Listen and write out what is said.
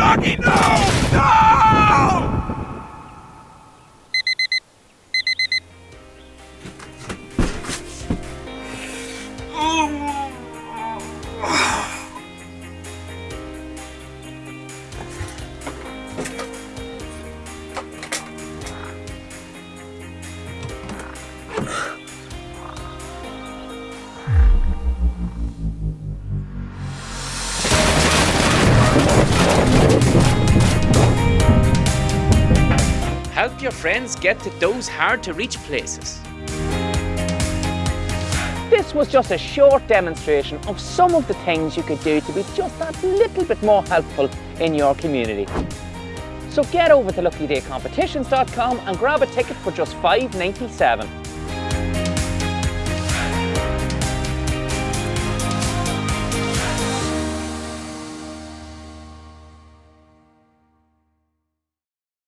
Doggy, no! No! Help your friends get to those hard-to-reach places. This was just a short demonstration of some of the things you could do to be just that little bit more helpful in your community. So get over to luckydaycompetitions.com and grab a ticket for just $5.97.